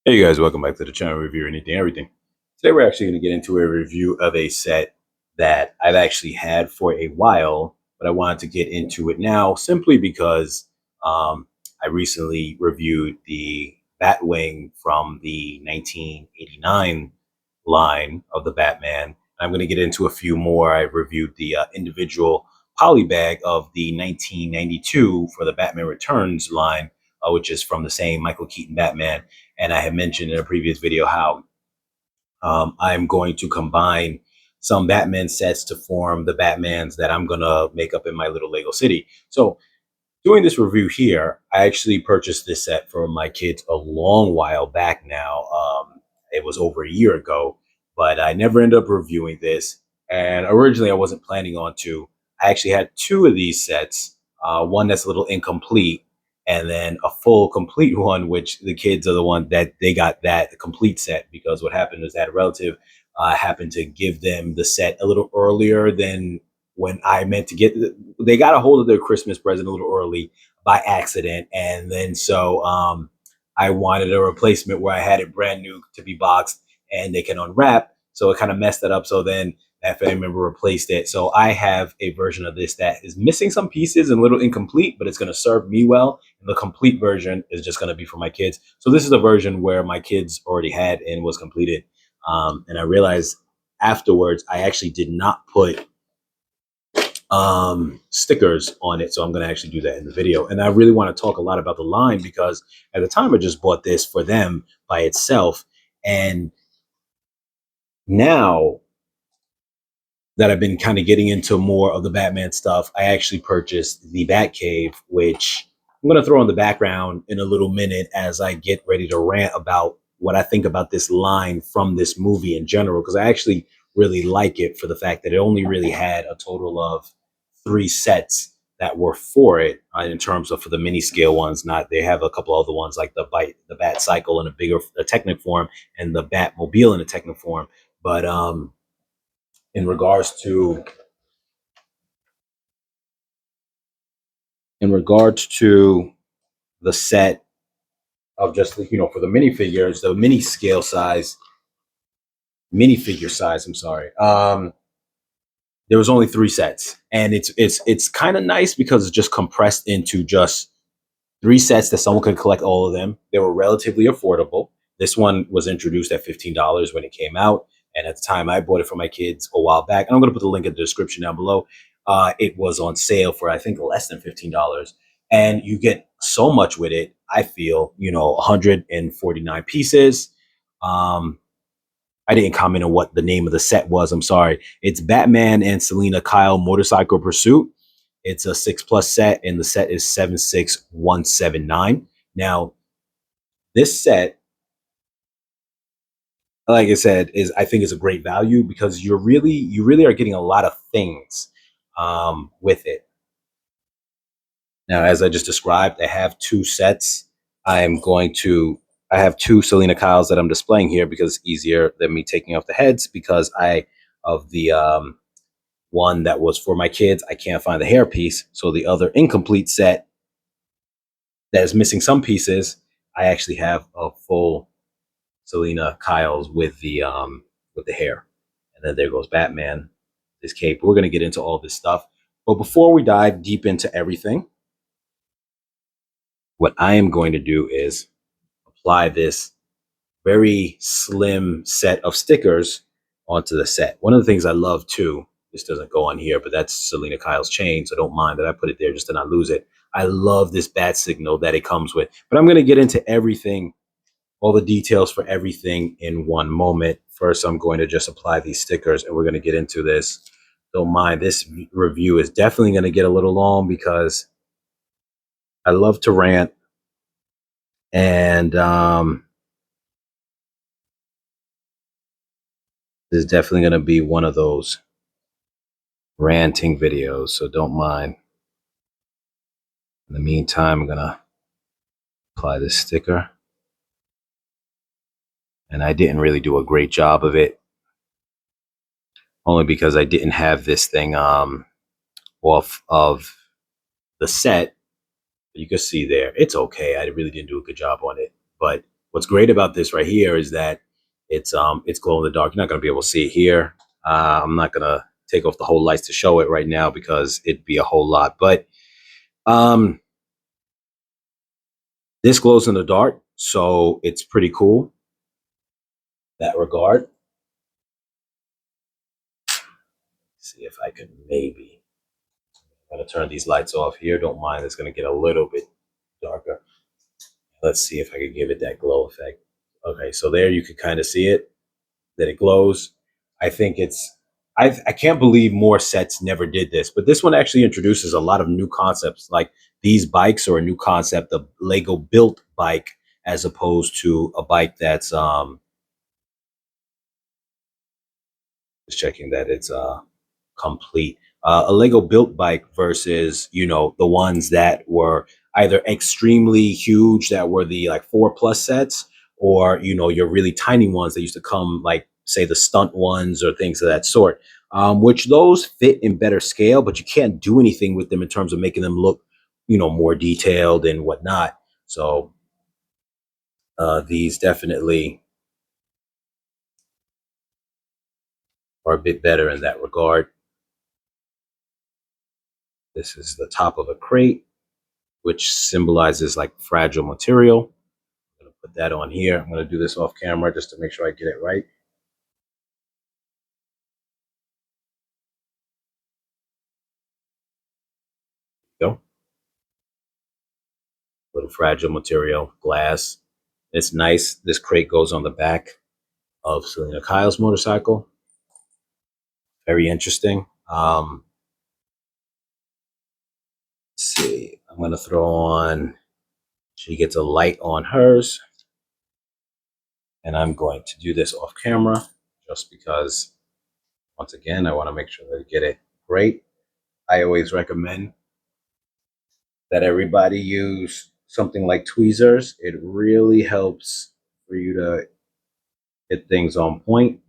Hey guys, welcome back to the channel Review Anything Everything. Today we're actually going to get into a review of a set that I've actually had for a while, but I wanted to get into it now simply because I recently reviewed the Batwing from the 1989 line of the Batman. I'm going to get into a few more. I reviewed the individual polybag of the 1992 for the Batman Returns line, which is from the same Michael Keaton Batman. And I had mentioned in a previous video how I'm going to combine some Batman sets to form the Batmans that I'm going to make up in my little Lego city. So doing this review here, I actually purchased this set for my kids a long while back now. It was over a year ago, but I never ended up reviewing this. And originally, I wasn't planning on to. I actually had two of these sets, one that's a little incomplete, and then a full complete one, which the kids are the one that they got that complete set because what happened is that a relative happened to give them the set a little earlier than when I meant to get. They got a hold of their Christmas present a little early by accident, and then I wanted a replacement where I had it brand new to be boxed and they can unwrap. So it kind of messed it up. So then that family member replaced it. So I have a version of this that is missing some pieces and a little incomplete, but it's going to serve me well. And the complete version is just going to be for my kids. So this is the version where my kids already had and was completed. And I realized afterwards I actually did not put stickers on it. So I'm going to actually do that in the video. And I really want to talk a lot about the line because at the time I just bought this for them by itself. And now that I've been kind of getting into more of the Batman stuff, I actually purchased the Batcave, which I'm going to throw in the background in a little minute as I get ready to rant about what I think about this line from this movie in general, because I actually really like it for the fact that it only really had a total of three sets that were for it in terms of for the mini scale ones. Not they have a couple other ones like the Bat Cycle in a bigger a Technic form and the Batmobile in a Technic form. But in regards to in regards to the set of just for the minifigures, the mini scale size, minifigure size. I'm sorry. There was only three sets, and it's kind of nice because it's just compressed into just three sets that someone could collect all of them. They were relatively affordable. This one was introduced at $15 when it came out. And at the time I bought it for my kids a while back. And I'm going to put the link in the description down below. It was on sale for, I think, less than $15. And you get so much with it. I feel, 149 pieces. I didn't comment on what the name of the set was. I'm sorry. It's Batman and Selina Kyle Motorcycle Pursuit. It's a 6+ set, and the set is 76179. Now, this set, like I said, is I think is a great value because you really are getting a lot of things with it. Now, as I just described, I have two sets. I have two Selena Kyles that I'm displaying here because it's easier than me taking off the heads because I of the one that was for my kids, I can't find the hairpiece. So the other incomplete set that is missing some pieces, I actually have a full Selena Kyle's with the hair. And then there goes Batman, his cape. We're gonna get into all this stuff. But before we dive deep into everything, what I am going to do is apply this very slim set of stickers onto the set. One of the things I love too, this doesn't go on here, but that's Selena Kyle's chain, so don't mind that I put it there just to not lose it. I love this bat signal that it comes with. But I'm going to get into everything, all the details for everything in one moment. First, I'm going to just apply these stickers and we're going to get into this. Don't mind, this review is definitely going to get a little long because I love to rant. And this is definitely going to be one of those ranting videos, so don't mind. In the meantime, I'm going to apply this sticker. And I didn't really do a great job of it, only because I didn't have this thing off of the set. You can see there, it's okay. I really didn't do a good job on it, but What's great about this right here is that it's glow in the dark. You're not going to be able to see it here. I'm not going to take off the whole lights to show it right now because it'd be a whole lot. But um, this glows in the dark, so it's pretty cool in that regard. See if I could maybe. I'm going to turn these lights off here. Don't mind. It's going to get a little bit darker. Let's see if I can give it that glow effect. Okay, so there you can kind of see it, that it glows. I think I can't believe more sets never did this, but this one actually introduces a lot of new concepts. Like these bikes are a new concept of Lego built bike as opposed to a bike that's just checking that it's complete. A Lego built bike versus the ones that were either extremely huge that were the like 4+ sets, or your really tiny ones that used to come like say the stunt ones or things of that sort. Which those fit in better scale, but you can't do anything with them in terms of making them look more detailed and whatnot. So these definitely are a bit better in that regard. This is the top of a crate, which symbolizes like fragile material. I'm going to put that on here. I'm going to do this off camera just to make sure I get it right. Go. Little fragile material, glass. It's nice. This crate goes on the back of Selina Kyle's motorcycle. Very interesting. Let's see. I'm going to throw on, she gets a light on hers. And I'm going to do this off camera just because, once again, I want to make sure that I get it great. I always recommend that everybody use something like tweezers. It really helps for you to hit things on point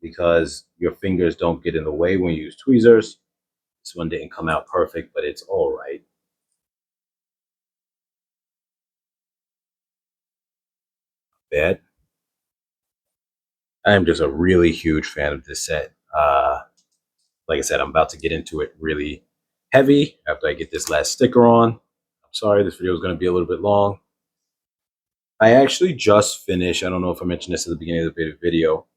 because your fingers don't get in the way when you use tweezers. This one didn't come out perfect, but it's all right. Bad. I am just a really huge fan of this set. Like I said, I'm about to get into it really heavy after I get this last sticker on. I'm sorry, this video is going to be a little bit long. I actually just finished, I don't know if I mentioned this at the beginning of the video,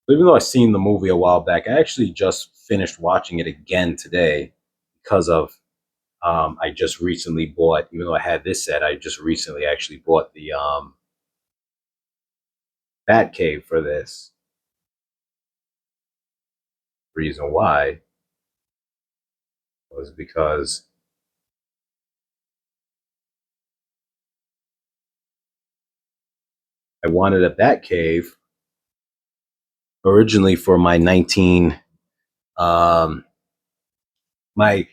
but even though I seen the movie a while back, I actually just finished watching it again today because of I just recently bought, even though I had this set, I just recently actually bought the Bat Cave for this. Reason why was because I wanted a Bat Cave originally for my 19 my I'm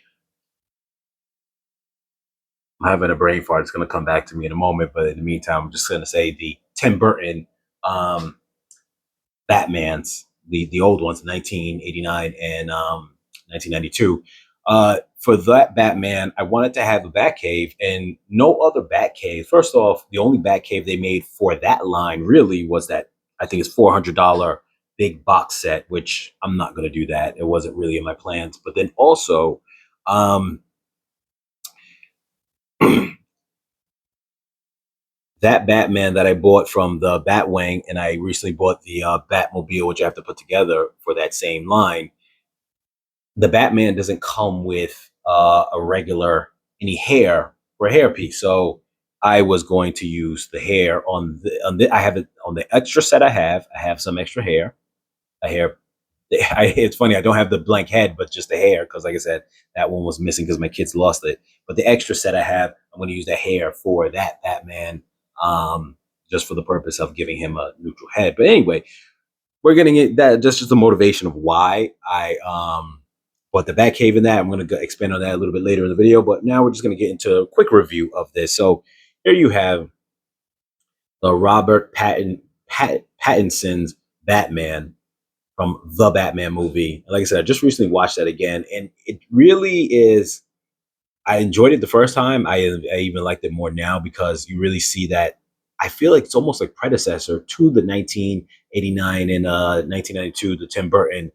having a brain fart. It's going to come back to me in a moment, but in the meantime, I'm just going to say the Tim Burton um, Batman's, the old ones, 1989 and 1992. For that Batman, I wanted to have a Batcave, and no other Batcave. First off, the only Batcave they made for that line really was that, I think it's $400 big box set, which I'm not going to do that. It wasn't really in my plans. But then also, um, that Batman that I bought from the Batwing, and I recently bought the Batmobile, which I have to put together for that same line. The Batman doesn't come with a regular any hair for a hairpiece, so I was going to use the hair on the I have it on the extra set. I have some extra hair, a hair. It's funny, I don't have the blank head, but just the hair, because like I said, that one was missing because my kids lost it. But the extra set I have, I'm going to use the hair for that Batman, um, just for the purpose of giving him a neutral head. But anyway, we're getting it. That's just the motivation of why I bought the Batcave in that. I'm going to expand on that a little bit later in the video. But now we're just going to get into a quick review of this. So here you have the Pattinson's Batman from the Batman movie. Like I said, I just recently watched that again, and it really is. I enjoyed it the first time. I even liked it more now because you really see that I feel like it's almost like predecessor to the 1989 and 1992, the Tim Burton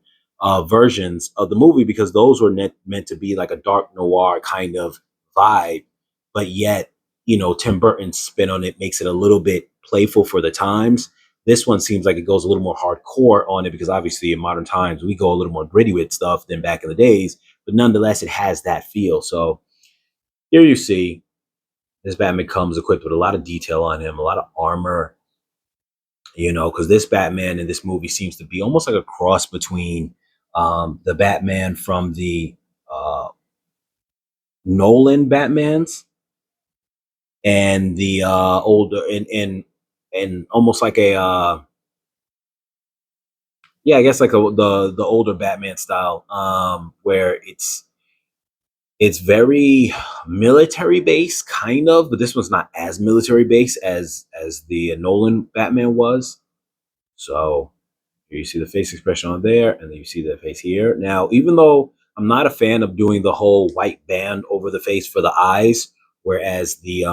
versions of the movie, because those were meant to be like a dark noir kind of vibe, but yet, Tim Burton's spin on it makes it a little bit playful for the times. This one seems like it goes a little more hardcore on it, because obviously in modern times we go a little more gritty with stuff than back in the days, but nonetheless it has that feel. So here you see this Batman comes equipped with a lot of detail on him, a lot of armor, because this Batman in this movie seems to be almost like a cross between the Batman from the uh, Nolan Batmans and the older and almost like a yeah, I guess like the older Batman style, where it's very military based, kind of, but this one's not as military based as the Nolan Batman was. So here you see the face expression on there, and then you see the face here. Now, even though I'm not a fan of doing the whole white band over the face for the eyes, whereas the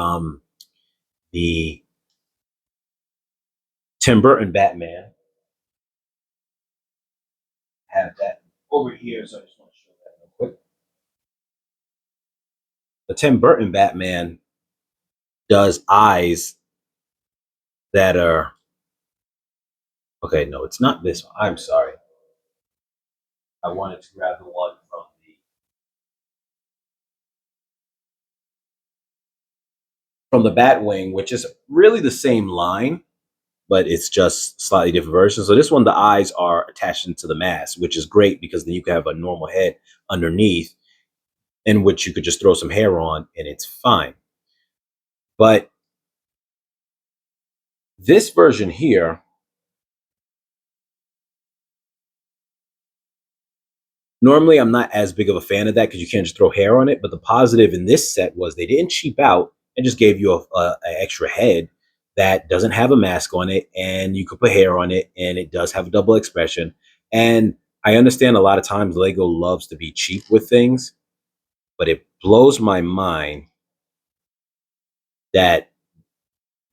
Tim Burton Batman have that over here, so I just want to show that real quick. The Tim Burton Batman does eyes that are okay. No, it's not this one. I'm sorry. I wanted to grab the one from the Batwing, which is really the same line, but it's just slightly different versions. So this one, the eyes are attached into the mask, which is great because then you can have a normal head underneath, in which you could just throw some hair on and it's fine. But this version here, normally I'm not as big of a fan of that because you can't just throw hair on it. But the positive in this set was they didn't cheap out and just gave you a extra head that doesn't have a mask on it, and you could put hair on it, and it does have a double expression. And I understand a lot of times Lego loves to be cheap with things, but it blows my mind that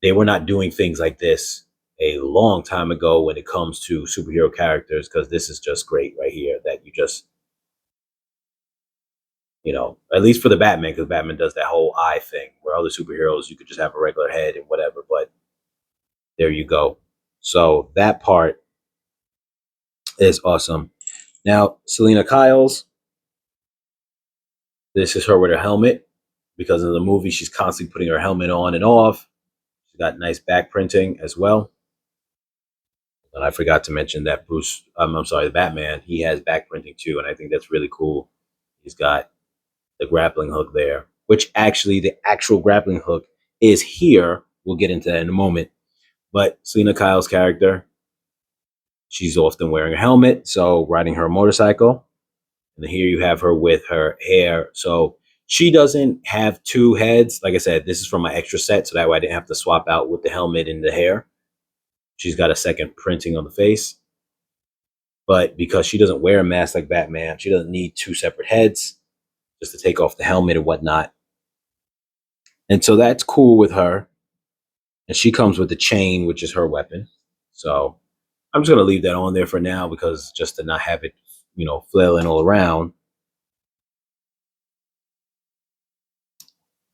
they were not doing things like this a long time ago when it comes to superhero characters, because this is just great right here that you just, at least for the Batman, because Batman does that whole eye thing where other superheroes you could just have a regular head and whatever, but there you go. So that part is awesome. Now, Selina Kyle's, this is her with her helmet. Because of the movie, she's constantly putting her helmet on and off. She's got nice back printing as well. And I forgot to mention that I'm sorry, the Batman, he has back printing too. And I think that's really cool. He's got the grappling hook there, which actually the actual grappling hook is here. We'll get into that in a moment. But Selena Kyle's character, she's often wearing a helmet, so riding her motorcycle. And here you have her with her hair. So she doesn't have two heads. Like I said, this is from my extra set, so that way I didn't have to swap out with the helmet and the hair. She's got a second printing on the face. But because she doesn't wear a mask like Batman, she doesn't need two separate heads just to take off the helmet and whatnot. And so that's cool with her. And she comes with the chain, which is her weapon. So I'm just going to leave that on there for now, because just to not have it, flailing all around.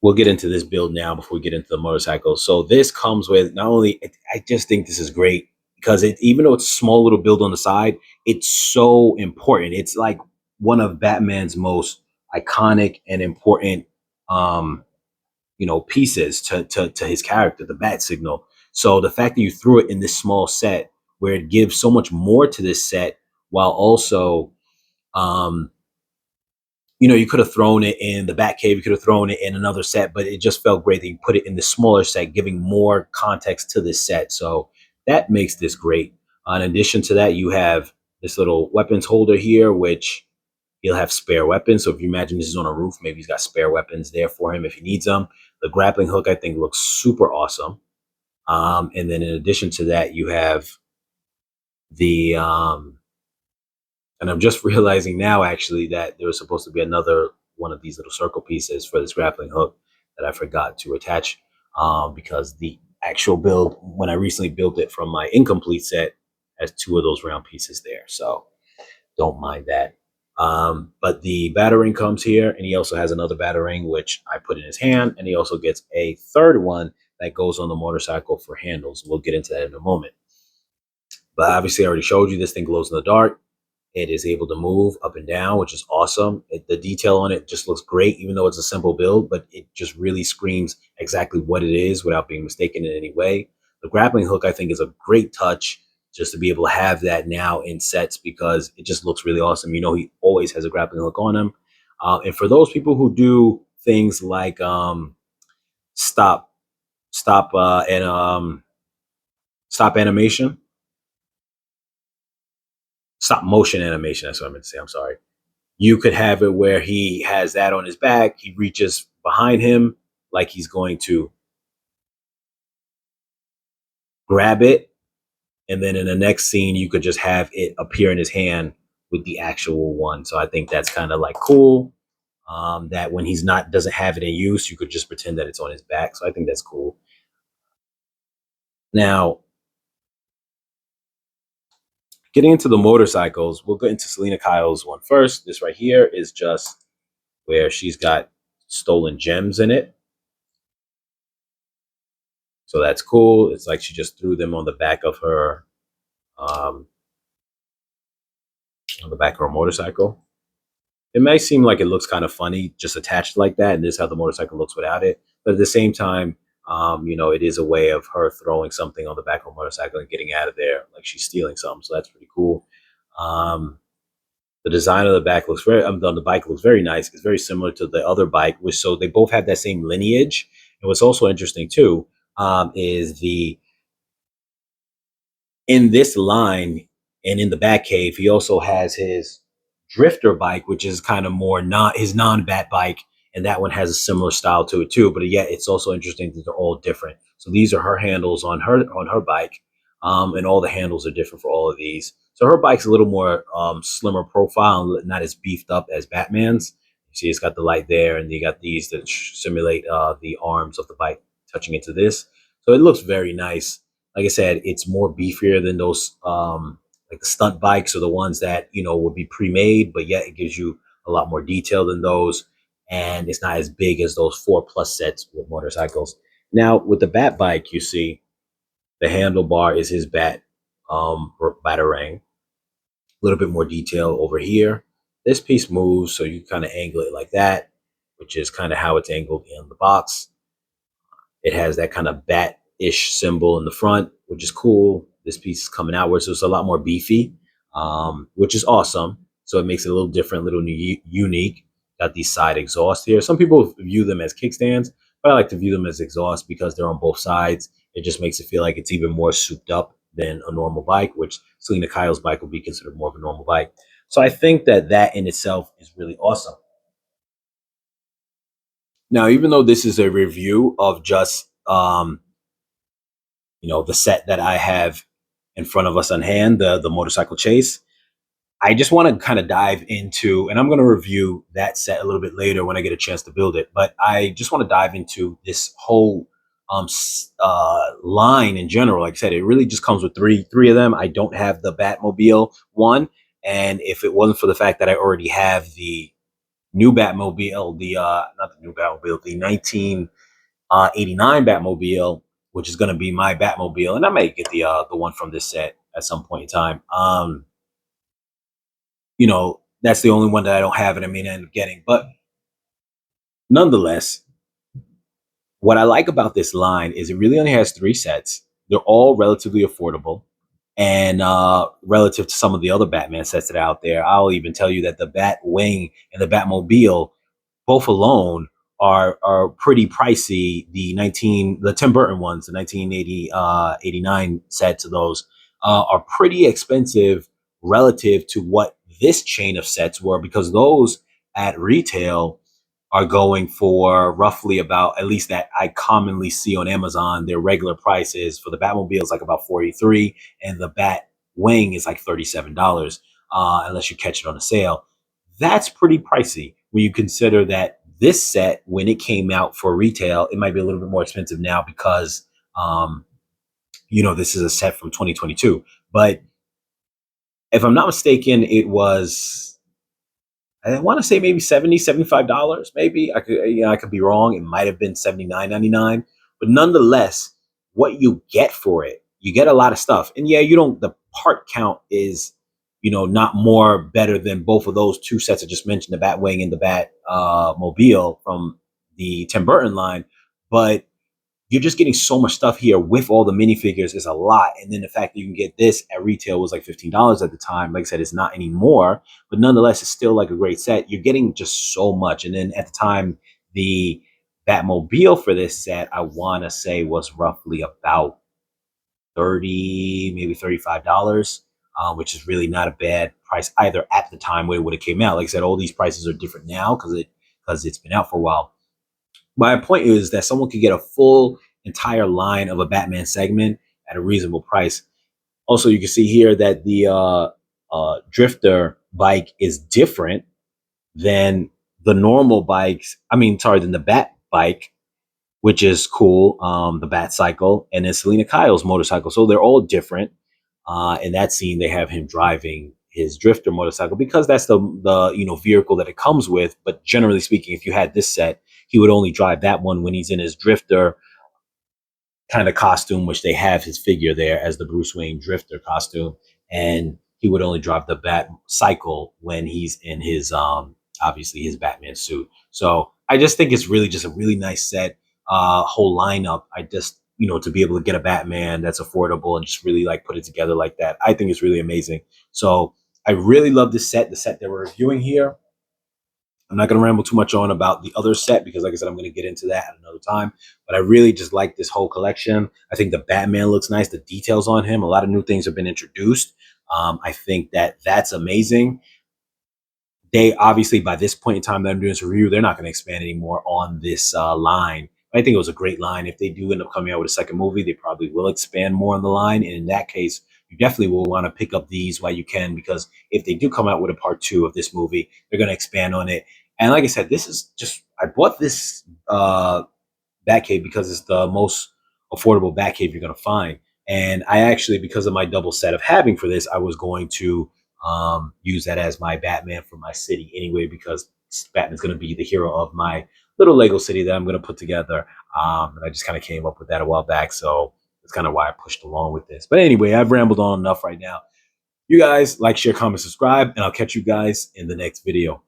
We'll get into this build now before we get into the motorcycle. So this comes with not only, I just think this is great because even though it's a small little build on the side, it's so important. It's like one of Batman's most iconic and important, pieces to his character, the bat signal. So the fact that you threw it in this small set where it gives so much more to this set, while also, you could have thrown it in the Batcave, you could have thrown it in another set, but it just felt great that you put it in the smaller set, giving more context to this set. So that makes this great. In addition to that, you have this little weapons holder here, which he'll have spare weapons. So if you imagine this is on a roof, maybe he's got spare weapons there for him if he needs them. The grappling hook, I think, looks super awesome. And then in addition to that, you have the and I'm just realizing now, actually, that there was supposed to be another one of these little circle pieces for this grappling hook that I forgot to attach, because actual build, when I recently built it from my incomplete set, has two of those round pieces there. So don't mind that. But the battering comes here, and he also has another battering, which I put in his hand, and he also gets a third one that goes on the motorcycle for handles. We'll get into that in a moment. But obviously, I already showed you this thing glows in the dark. It is able to move up and down, which is awesome. The detail on it just looks great, even though it's a simple build, but it just really screams exactly what it is without being mistaken in any way. The grappling hook, I think, is a great touch just to be able to have that now in sets because it just looks really awesome. You know, he always has a grappling hook on him. And for those people who do things like stop, stop, and stop animation, stop motion animation, that's what I meant to say. I'm sorry. You could have it where he has that on his back. He reaches behind him like he's going to grab it. And then in the next scene, you could just have it appear in his hand with the actual one. So I think that's kind of like cool. That when he's not doesn't have it in use, you could just pretend that it's on his back. So I think that's cool. Now, getting into the motorcycles, we'll get into Selina Kyle's one first. This right here is just where she's got stolen gems in it. So that's cool. It's like she just threw them on the back of her um, motorcycle. It may seem like it looks kind of funny just attached like that, and this is how the motorcycle looks without it. But at the same time, it is a way of her throwing something on the back of a motorcycle and getting out of there like she's stealing something. So that's pretty cool. Um, the design of the back looks on the bike looks very nice. It's very similar to the other bike, which so they both have that same lineage. And what's also interesting too is the in this line and in the Batcave, he also has his drifter bike, which is kind of more not his non-bat bike, and that one has a similar style to it too. But yet, it's also interesting that they're all different. So these are her handles on her bike, and all the handles are different for all of these. So her bike's a little more slimmer profile, and not as beefed up as Batman's. You see, it's got the light there, and you got these that simulate the arms of the bike touching into this. So it looks very nice. Like I said, it's more beefier than those like the stunt bikes or the ones that would be pre-made, but yet it gives you a lot more detail than those, and it's not as big as those 4+ sets with motorcycles. Now with the Bat bike, you see the handlebar is his batarang. A little bit more detail over here. This piece moves, so you kind of angle it like that, which is kind of how it's angled in the box. It has that kind of bat-ish symbol in the front, which is cool. This piece is coming outward, so it's a lot more beefy, which is awesome. So it makes it a little different, a little unique. Got these side exhausts here. Some people view them as kickstands, but I like to view them as exhausts because they're on both sides. It just makes it feel like it's even more souped up than a normal bike, which Selina Kyle's bike would be considered more of a normal bike. So I think that that in itself is really awesome. Now, even though this is a review of just the set that I have in front of us on hand, the motorcycle chase, I just want to kind of dive into, and I'm going to review that set a little bit later when I get a chance to build it. But I just want to dive into this whole line in general. Like I said, it really just comes with three of them. I don't have the Batmobile one, and if it wasn't for the fact that I already have the new Batmobile, the not the new Batmobile, the 1989 Batmobile, which is going to be my Batmobile, and I may get the one from this set at some point in time. That's the only one that I don't have, and I may end up getting. But nonetheless, what I like about this line is it really only has 3 sets. They're all relatively affordable, and relative to some of the other Batman sets that are out there, I'll even tell you that the Batwing and the Batmobile both alone are pretty pricey. The Tim Burton ones, the 1980 89 sets of those are pretty expensive relative to what this chain of sets were, because those at retail are going for roughly about, at least that I commonly see on Amazon, their regular prices for the Batmobile is like about 43, and the Bat Wing is like $37, unless you catch it on a sale. That's pretty pricey when you consider that this set, when it came out for retail, it might be a little bit more expensive now because Um, this is a set from 2022, but if I'm not mistaken, it was, I want to say maybe $75. Maybe I could be wrong. It might have been $79.99, but nonetheless, what you get for it, you get a lot of stuff. And yeah, you don't. The part count is, not more better than both of those two sets I just mentioned, the Batwing and the Bat Mobile from the Tim Burton line, but you're just getting so much stuff here with all the minifigures is a lot. And then the fact that you can get this at retail was like $15 at the time. Like I said, it's not anymore, but nonetheless, it's still like a great set. You're getting just so much. And then at the time, the Batmobile for this set, I want to say was roughly about 30, maybe $35, which is really not a bad price either at the time when it would have came out. Like I said, all these prices are different now because it's been out for a while. My point is that someone could get a full entire line of a Batman segment at a reasonable price. Also, you can see here that the drifter bike is different than the normal bikes. I mean, sorry, than the Bat bike, which is cool. The Bat cycle, and then Selina Kyle's motorcycle. So they're all different. In that scene, they have him driving his drifter motorcycle because that's the vehicle that it comes with. But generally speaking, if you had this set, he would only drive that one when he's in his drifter kind of costume, which they have his figure there as the Bruce Wayne drifter costume, and he would only drive the Bat cycle when he's in his obviously his Batman suit. So I just think it's really just a really nice set, whole lineup. I just to be able to get a Batman that's affordable and just really like put it together like that, I think it's really amazing. So I really love this set, the set that we're reviewing here. I'm not going to ramble too much on about the other set because, like I said, I'm going to get into that at another time. But I really just like this whole collection. I think the Batman looks nice. The details on him, a lot of new things have been introduced. I think that that's amazing. They obviously, by this point in time that I'm doing this review, they're not going to expand anymore on this line. I think it was a great line. If they do end up coming out with a second movie, they probably will expand more on the line. And in that case, you definitely will want to pick up these while you can, because if they do come out with a part two of this movie, they're going to expand on it. And like I said, this is just, I bought this Batcave because it's the most affordable Batcave you're going to find. And I actually, because of my double set of having for this, I was going to use that as my Batman for my city anyway, because Batman's going to be the hero of my little Lego city that I'm going to put together. And I just kind of came up with that a while back. So that's kind of why I pushed along with this. But anyway, I've rambled on enough right now. You guys like, share, comment, subscribe, and I'll catch you guys in the next video.